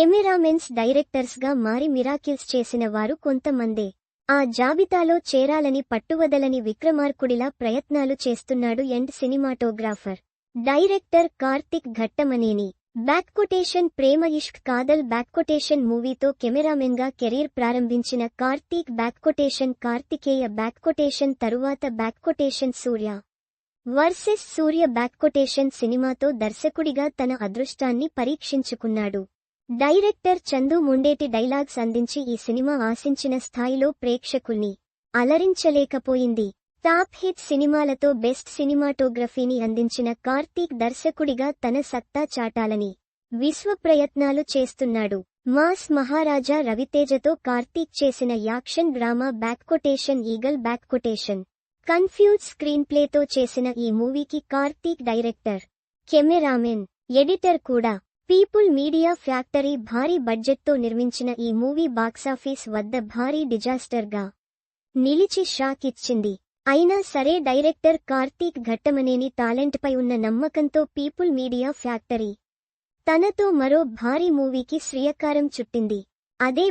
Cameramens directors గా మారి miracles చేసిన వారు కొంతమందే. ఆ జాబితాలో చేరాలని పట్టువదలని విక్రమార్కుడిలా ప్రయత్నాలు చేస్తున్నాడు young cinematographer, director Karthik Ghattamaneni. Prema Ishq Kaadhal మూవీతో కెమెరామెన్ గా కెరీర్ ప్రారంభించిన కార్తీక్ కార్తికేయ తరువాత సూర్య వర్సెస్ సూర్య సినిమాతో దర్శకుడిగా తన అదృష్టాన్ని పరీక్షించుకున్నాడు. డైరెక్టర్ చందు ముండేటి డైలాగ్స్ అందించి ఈ సినిమా ఆశించిన స్థాయిలో ప్రేక్షకుల్ని అలరించలేకపోయింది. టాప్ హిట్ సినిమాలతో బెస్ట్ సినిమాటోగ్రఫీని అందించిన కార్తీక్ దర్శకుడిగా తన సత్తా చాటాలని విశ్వప్రయత్నాలు చేస్తున్నాడు. మాస్ మహారాజా రవితేజతో కార్తీక్ చేసిన action drama Eagle confuse screen ప్లేతో చేసిన ఈ మూవీకి కార్తీక్ డైరెక్టర్, కెమెరామెన్, ఎడిటర్ కూడా. పీపుల్ మీడియా ఫ్యాక్టరీ భారీ బడ్జెట్తో నిర్మించిన ఈ మూవీ బాక్సాఫీస్ వద్ద భారీ డిజాస్టర్ గా నిలిచి షాక్ ఇచ్చింది. అయినా సరే డైరెక్టర్ కార్తీక్ ఘట్టమనేని టాలెంట్ పై ఉన్న నమ్మకంతో పీపుల్ మీడియా ఫ్యాక్టరీ తనతో మరో భారీ మూవీకి శ్రీకారం చుట్టింది. అదే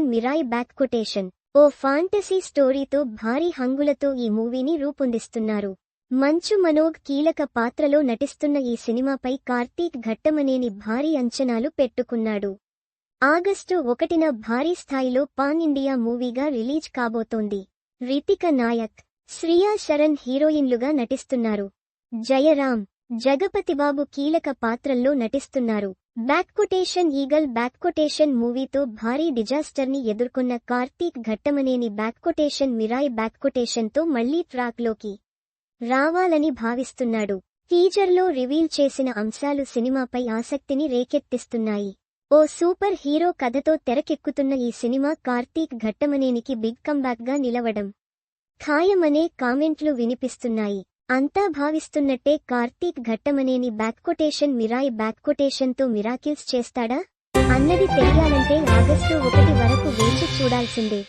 మిరాయ్ ఓ ఫాంటసీ స్టోరీతో భారీ హంగులతో ఈ మూవీని రూపొందిస్తున్నారు. మంచు మనోగ్ కీలక పాత్రలో నటిస్తున్న ఈ సినిమాపై కార్తీక్ ఘట్టమనేని భారీ అంచనాలు పెట్టుకున్నాడు. ఆగస్టు 1న భారీ స్థాయిలో పాన్ ఇండియా మూవీగా రిలీజ్ కాబోతోంది. రితిక నాయక్, శ్రియా శరణ్ హీరోయిన్లుగా నటిస్తున్నారు. జయరాం, జగపతిబాబు కీలక పాత్రల్లో నటిస్తున్నారు. ఈగల్ మూవీతో భారీ డిజాస్టర్ని ఎదుర్కొన్న కార్తీక్ ఘట్టమనేని మిరాయ్ తో మళ్లీ ట్రాక్లోకి రావాలని భావిస్తున్నాడు. టీజర్లో రివీల్ చేసిన అంశాలు సినిమాపై ఆసక్తిని రేకెత్తిస్తున్నాయి. ఓ సూపర్ హీరో కథతో తెరకెక్కుతున్న ఈ సినిమా కార్తీక్ ఘట్టమనేనికి బిగ్ కంబ్యాక్ గా నిలవడం ఖాయమనే కామెంట్లు వినిపిస్తున్నాయి. అంతా భావిస్తున్నట్టే కార్తీక్ ఘట్టమనేని మిరాయ్ తో మిరాకిల్స్ చేస్తాడా అన్నది తెలియాలంటే ఆగస్టు 1 వరకు వేచి చూడాల్సిందే.